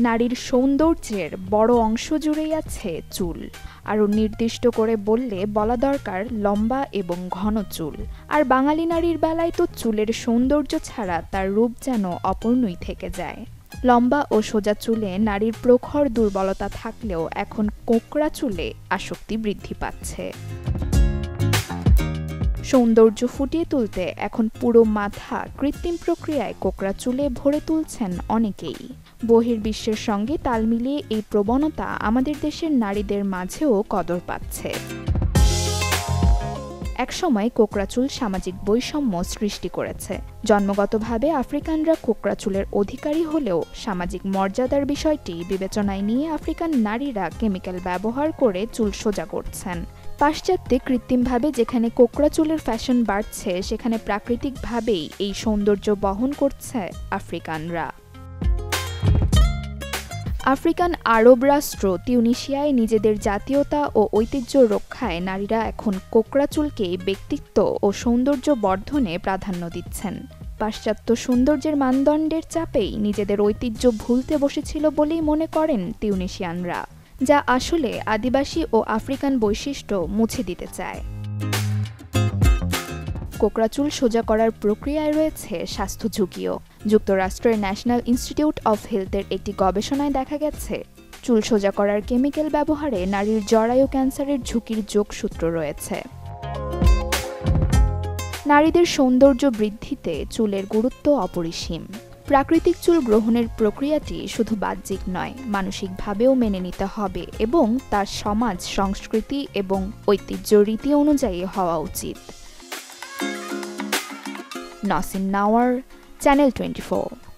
নারীর সৌন্দর্যের বড় অংশ জুড়েই আছে চুল। আরও নির্দিষ্ট করে বললে বলা দরকার লম্বা এবং ঘন চুল। আর বাঙালি নারীর বেলায় তো চুলের সৌন্দর্য ছাড়া তার রূপ যেন অপূর্ণই থেকে যায়। লম্বা ও সোজা চুলে নারীর প্রখর দুর্বলতা থাকলেও এখন কোঁকড়া চুলে আসক্তি বৃদ্ধি পাচ্ছে। সৌন্দর্য ফুটিয়ে তুলতে এখন পুরো মাথা কৃত্রিম প্রক্রিয়ায় কোঁকড়া চুলে ভরে তুলছেন অনেকেই। বহির্বিশ্বের সঙ্গে তাল মিলিয়ে এই প্রবণতা আমাদের দেশের নারীদের মাঝেও কদর পাচ্ছে। একসময় কোঁকড়া চুল সামাজিক বৈষম্য সৃষ্টি করেছে। জন্মগতভাবে আফ্রিকানরা কোঁকড়া চুলের অধিকারী হলেও সামাজিক মর্যাদার বিষয়টি বিবেচনায় নিয়ে আফ্রিকান নারীরা কেমিক্যাল ব্যবহার করে চুল সোজা করছেন। পাশ্চাত্যে কৃত্রিমভাবে যেখানে কোঁকড়া চুলের ফ্যাশন বাড়ছে, সেখানে প্রাকৃতিকভাবেই এই সৌন্দর্য বহন করছে আফ্রিকানরা। আফ্রিকান আরব রাষ্ট্র তিউনিসিয়ায় নিজেদের জাতীয়তা ও ঐতিহ্য রক্ষায় নারীরা এখন কোঁকড়া চুলকে ব্যক্তিত্ব ও সৌন্দর্য বর্ধনে প্রাধান্য দিচ্ছেন। পাশ্চাত্য সৌন্দর্যের মানদণ্ডের চাপেই নিজেদের ঐতিহ্য ভুলতে বসেছিল বলেই মনে করেন তিউনিসিয়ানরা, যা আসলে আদিবাসী ও আফ্রিকান বৈশিষ্ট্য মুছে দিতে চায়। কোঁকড়া চুল সোজা করার প্রক্রিয়ায় রয়েছে স্বাস্থ্য ঝুঁকিও। যুক্তরাষ্ট্রের ন্যাশনাল ইনস্টিটিউট অফ হেলথের একটি গবেষণায় দেখা গেছে, চুল সোজা করার কেমিক্যাল ব্যবহারে নারীর জরায়ু ক্যান্সারের ঝুঁকির যোগসূত্র রয়েছে। নারীদের সৌন্দর্য বৃদ্ধিতে চুলের গুরুত্ব অপরিসীম। প্রাকৃতিক চুল গ্রহণের প্রক্রিয়াটি শুধু বাহ্যিক নয়, মানসিকভাবেও মেনে নিতে হবে এবং তার সমাজ, সংস্কৃতি এবং ঐতিহ্য রীতি অনুযায়ী হওয়া উচিত। নাসিন নাওয়ার, চ্যানেল 24।